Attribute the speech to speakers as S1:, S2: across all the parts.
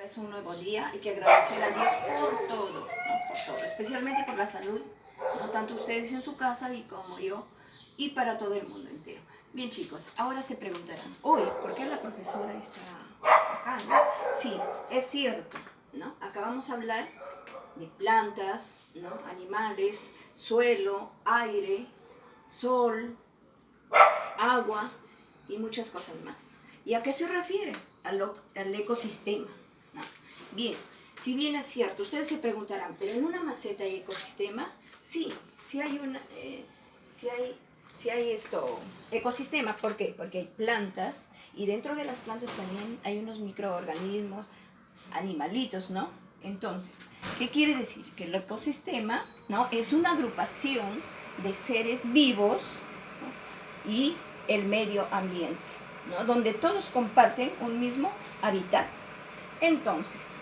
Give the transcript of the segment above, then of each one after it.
S1: Es un nuevo día, hay que agradecer a Dios por todo, ¿no? Por todo, especialmente por la salud, no tanto ustedes en su casa y como yo, y para todo el mundo entero. Bien chicos, ahora se preguntarán, hoy, ¿por qué la profesora está acá? ¿No? Sí, es cierto, ¿no? Acá vamos a hablar de plantas, ¿no? Animales, suelo, aire, sol, agua y muchas cosas más. ¿Y a qué se refiere? Al ecosistema, ¿no? Bien, si bien es cierto, ustedes se preguntarán, ¿pero en una maceta hay ecosistema? Sí, sí hay ecosistema. ¿Por qué? Porque hay plantas y dentro de las plantas también hay unos microorganismos, animalitos, ¿no? Entonces, ¿qué quiere decir? Que el ecosistema, ¿no? Es una agrupación de seres vivos, ¿no? Y el medio ambiente, ¿no? Donde todos comparten un mismo hábitat. Entonces,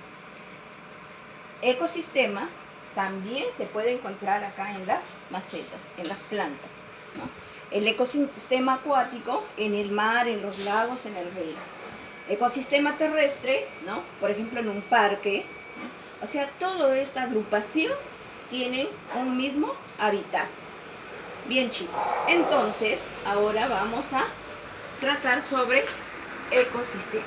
S1: ecosistema también se puede encontrar acá en las macetas, en las plantas, ¿no? El ecosistema acuático en el mar, en los lagos, en el río. Ecosistema terrestre, ¿no? Por ejemplo, en un parque, ¿no? O sea, toda esta agrupación tiene un mismo hábitat. Bien chicos, entonces ahora vamos a tratar sobre ecosistema.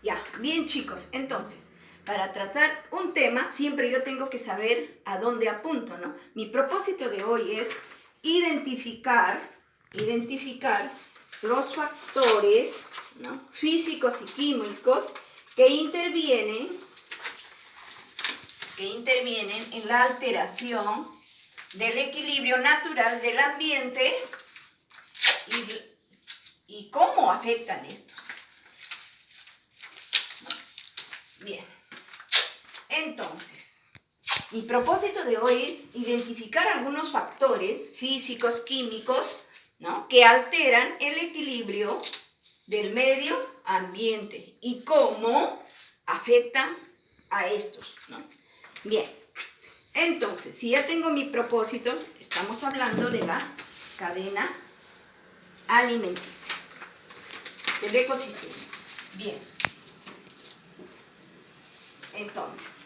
S1: Ya, bien chicos, entonces, para tratar un tema, siempre yo tengo que saber a dónde apunto, ¿no? Mi propósito de hoy es identificar los factores, ¿no? Físicos y químicos que intervienen en la alteración del equilibrio natural del ambiente y cómo afectan estos. Bien, entonces, mi propósito de hoy es identificar algunos factores físicos, químicos, ¿no? Que alteran el equilibrio del medio ambiente y cómo afectan a estos, ¿no? Bien, entonces, si ya tengo mi propósito, estamos hablando de la cadena alimenticia, del ecosistema. Bien. Entonces,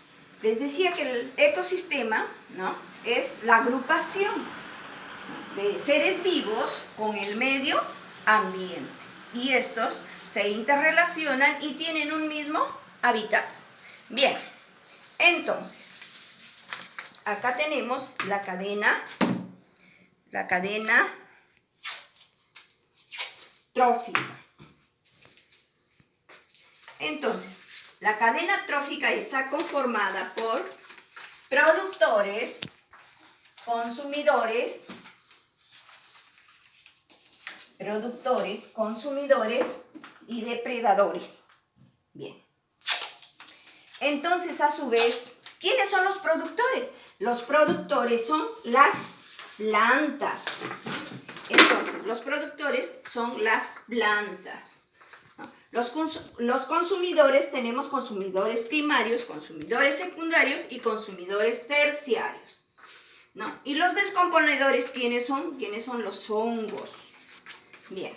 S1: les decía que el ecosistema, ¿no? Es la agrupación, ¿no? De seres vivos con el medio ambiente. Y estos se interrelacionan y tienen un mismo hábitat. Bien, entonces, acá tenemos la cadena trófica. Entonces, la cadena trófica está conformada por productores, consumidores y depredadores. Bien. Entonces, a su vez, ¿quiénes son los productores? Los productores son las plantas. Entonces, los productores son las plantas. Los consumidores, tenemos consumidores primarios, consumidores secundarios y consumidores terciarios, ¿no? Y los descomponedores, ¿quiénes son? ¿Quiénes son los hongos? Bien.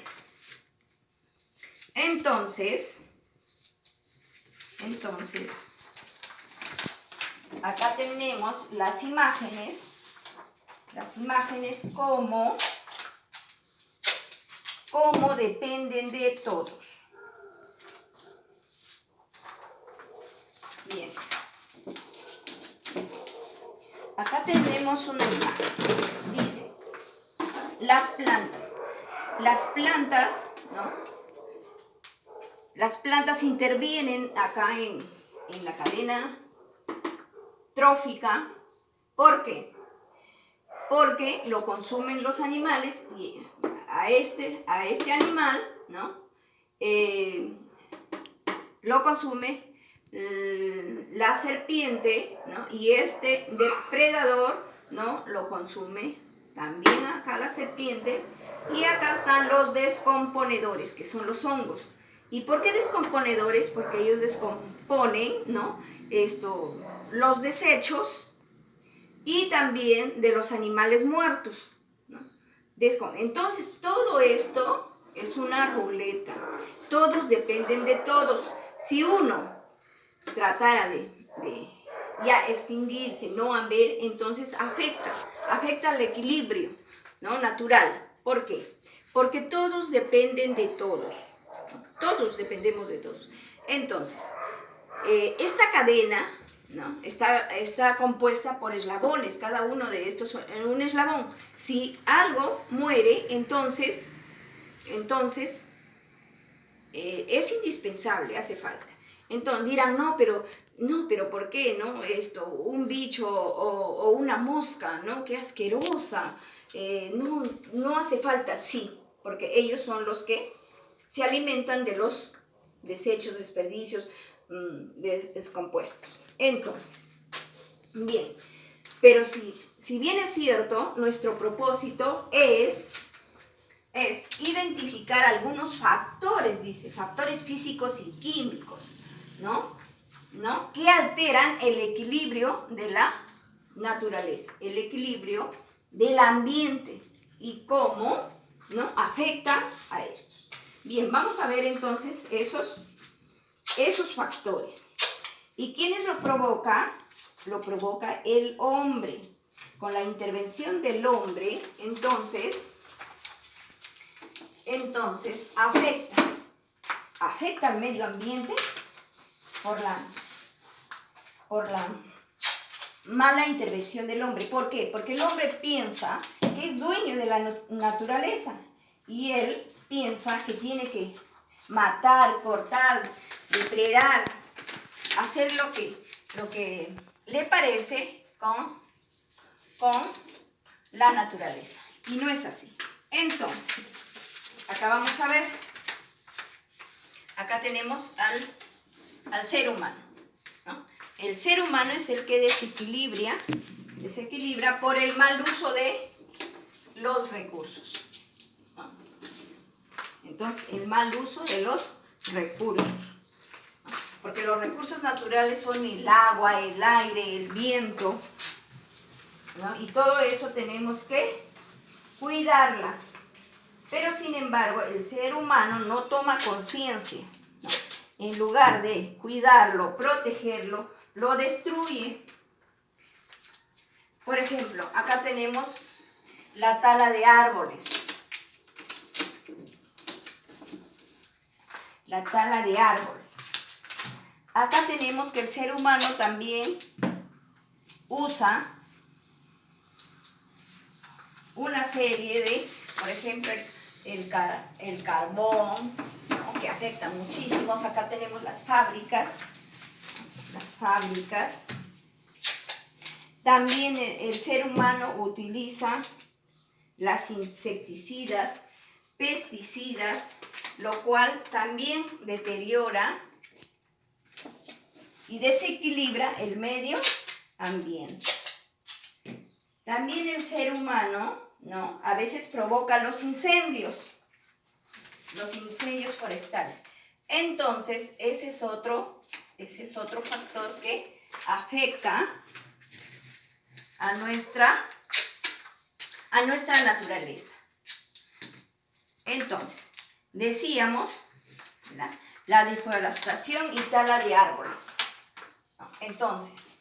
S1: Entonces, acá tenemos las imágenes cómo dependen de todos. Bien. Acá tenemos una imagen. Dice, las plantas, ¿no? Las plantas intervienen acá en la cadena trófica. ¿Por qué? Porque lo consumen los animales y a este animal, ¿no? Lo consume la serpiente, ¿no? Y este depredador, ¿no? Lo consume también acá la serpiente. Y acá están los descomponedores, que son los hongos. ¿Y por qué descomponedores? Porque ellos descomponen, ¿no? Los desechos y también de los animales muertos, ¿no? Entonces, todo esto es una ruleta. Todos dependen de todos. Si uno tratara de ya extinguirse, no haber, entonces afecta al equilibrio, ¿no? Natural. ¿Por qué? Porque todos dependen de todos. Todos dependemos de todos. Entonces, esta cadena, ¿no? está compuesta por eslabones, cada uno de estos en un eslabón. Si algo muere, entonces es indispensable, hace falta. Entonces dirán, no, pero ¿por qué? ¿No? Esto, un bicho o una mosca, ¿no? Qué asquerosa. No hace falta, sí, porque ellos son los que se alimentan de los desechos, desperdicios descompuestos. Entonces, bien, pero si bien es cierto, nuestro propósito es identificar algunos factores, dice, factores físicos y químicos, ¿no? Que alteran el equilibrio de la naturaleza, el equilibrio del ambiente y cómo, ¿no? Afecta a estos. Bien, vamos a ver entonces esos factores. ¿Y quiénes lo provoca? Lo provoca el hombre. Con la intervención del hombre, entonces afecta al medio ambiente por la mala intervención del hombre. ¿Por qué? Porque el hombre piensa que es dueño de la naturaleza y él piensa que tiene que matar, cortar, depredar, hacer lo que le parece con la naturaleza. Y no es así. Entonces, acá vamos a ver, acá tenemos al ser humano, ¿no? El ser humano es el que desequilibra por el mal uso de los recursos, ¿no? Entonces, el mal uso de los recursos, ¿no? Porque los recursos naturales son el agua, el aire, el viento, ¿no? Y todo eso tenemos que cuidarla. Pero sin embargo, el ser humano no toma conciencia, ¿no? En lugar de cuidarlo, protegerlo, lo destruye. Por ejemplo, acá tenemos la tala de árboles. La tala de árboles. Acá tenemos que el ser humano también usa una serie de, por ejemplo, el carbón, ¿no? Que afecta muchísimo. Acá tenemos las fábricas. También el ser humano utiliza las insecticidas, pesticidas, lo cual también deteriora y desequilibra el medio ambiente. También el ser humano, ¿no? A veces provoca los incendios forestales. Entonces, ese es otro factor que afecta a nuestra naturaleza. Entonces, decíamos la deforestación y tala de árboles. Entonces,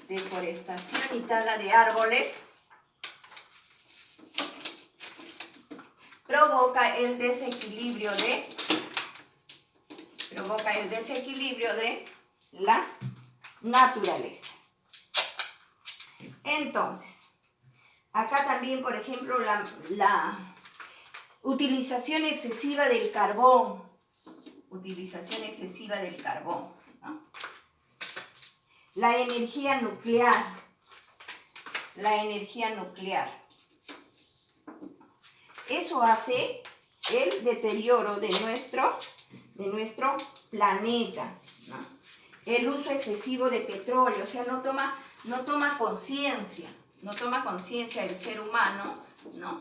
S1: deforestación y tala de árboles provoca el desequilibrio de la naturaleza. Entonces, acá también, por ejemplo, la utilización excesiva del carbón, ¿no? La energía nuclear. Eso hace el deterioro de nuestro planeta, ¿no? El uso excesivo de petróleo, o sea, no toma conciencia el ser humano, ¿no?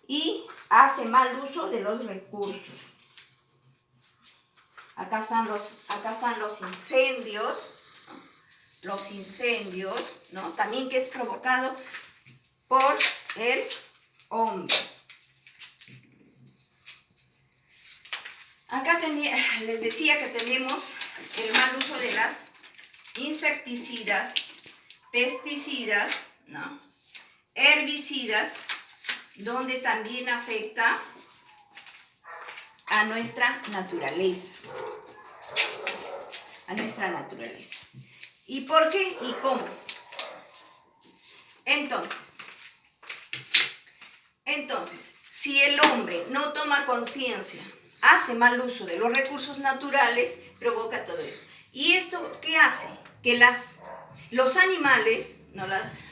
S1: Y hace mal uso de los recursos. Acá están los incendios, ¿no? También que es provocado por hombre. Acá les decía que tenemos el mal uso de las insecticidas, pesticidas, ¿no? Herbicidas, donde también afecta a nuestra naturaleza. A nuestra naturaleza. ¿Y por qué? ¿Y cómo? Entonces, si el hombre no toma conciencia, hace mal uso de los recursos naturales, provoca todo eso. ¿Y esto qué hace? Que los animales, ¿no?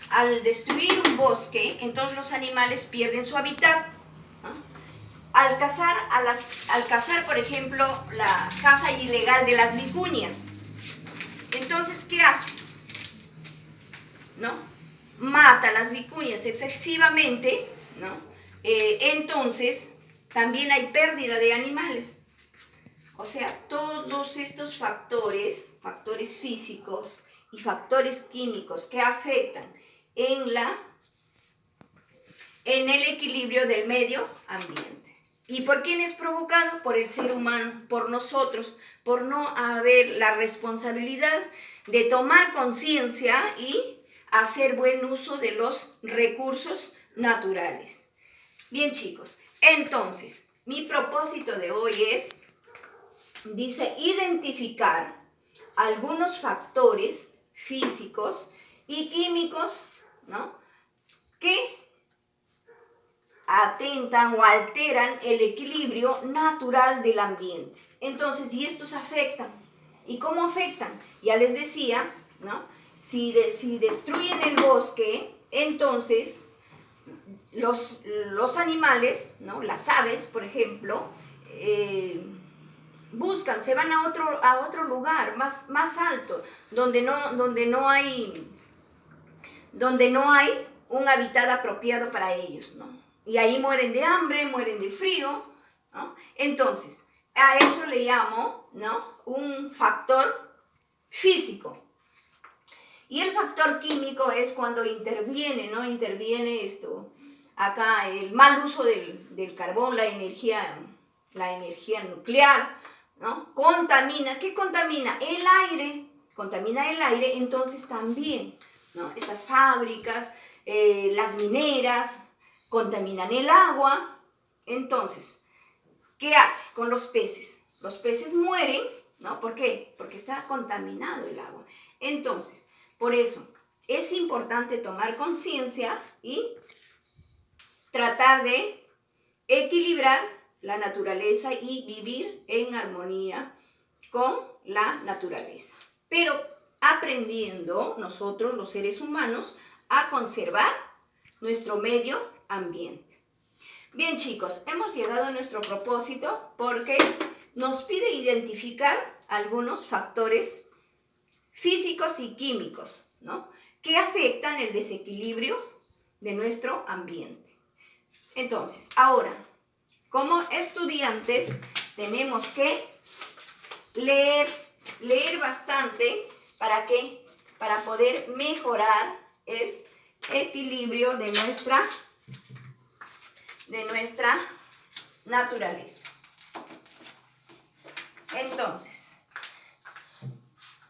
S1: Al destruir un bosque, entonces los animales pierden su hábitat, ¿no? Al cazar, por ejemplo, la caza ilegal de las vicuñas, entonces, ¿qué hace? ¿No? Mata las vicuñas excesivamente, ¿no? Entonces, también hay pérdida de animales. O sea, todos estos factores físicos y factores químicos que afectan en el equilibrio del medio ambiente. ¿Y por quién es provocado? Por el ser humano, por nosotros, por no haber la responsabilidad de tomar conciencia y hacer buen uso de los recursos naturales. Bien, chicos, entonces, mi propósito de hoy dice, identificar algunos factores físicos y químicos, ¿no? Que atentan o alteran el equilibrio natural del ambiente. Entonces, y estos afectan. ¿Y cómo afectan? Ya les decía, ¿no? Si destruyen el bosque, entonces los animales, ¿no? Las aves, por ejemplo, se van a otro lugar más alto, donde no hay un hábitat apropiado para ellos, ¿no? Y ahí mueren de hambre, mueren de frío, ¿no? Entonces, a eso le llamo, ¿no? Un factor físico. Y el factor químico es cuando interviene, ¿no? Interviene acá el mal uso del carbón, la energía nuclear, ¿no? Contamina. ¿Qué contamina? El aire. Contamina el aire, entonces también, ¿no? Estas fábricas, las mineras, contaminan el agua. Entonces, ¿qué hace con los peces? Los peces mueren, ¿no? ¿Por qué? Porque está contaminado el agua. Entonces, por eso es importante tomar conciencia y tratar de equilibrar la naturaleza y vivir en armonía con la naturaleza. Pero aprendiendo nosotros, los seres humanos, a conservar nuestro medio ambiente. Bien, chicos, hemos llegado a nuestro propósito porque nos pide identificar algunos factores físicos y químicos, ¿no? Que afectan el desequilibrio de nuestro ambiente. Entonces, ahora, como estudiantes, tenemos que leer bastante. ¿Para qué? Para poder mejorar el equilibrio de nuestra naturaleza. Entonces,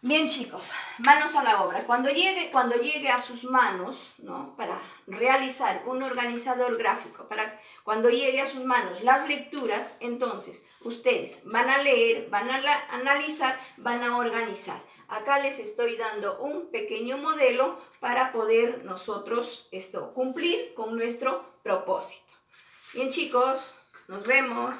S1: bien, chicos, manos a la obra. Cuando llegue a sus manos, ¿no? Para realizar un organizador gráfico, cuando llegue a sus manos las lecturas, entonces ustedes van a leer, van a analizar, van a organizar. Acá les estoy dando un pequeño modelo para poder nosotros cumplir con nuestro propósito. Bien, chicos, nos vemos.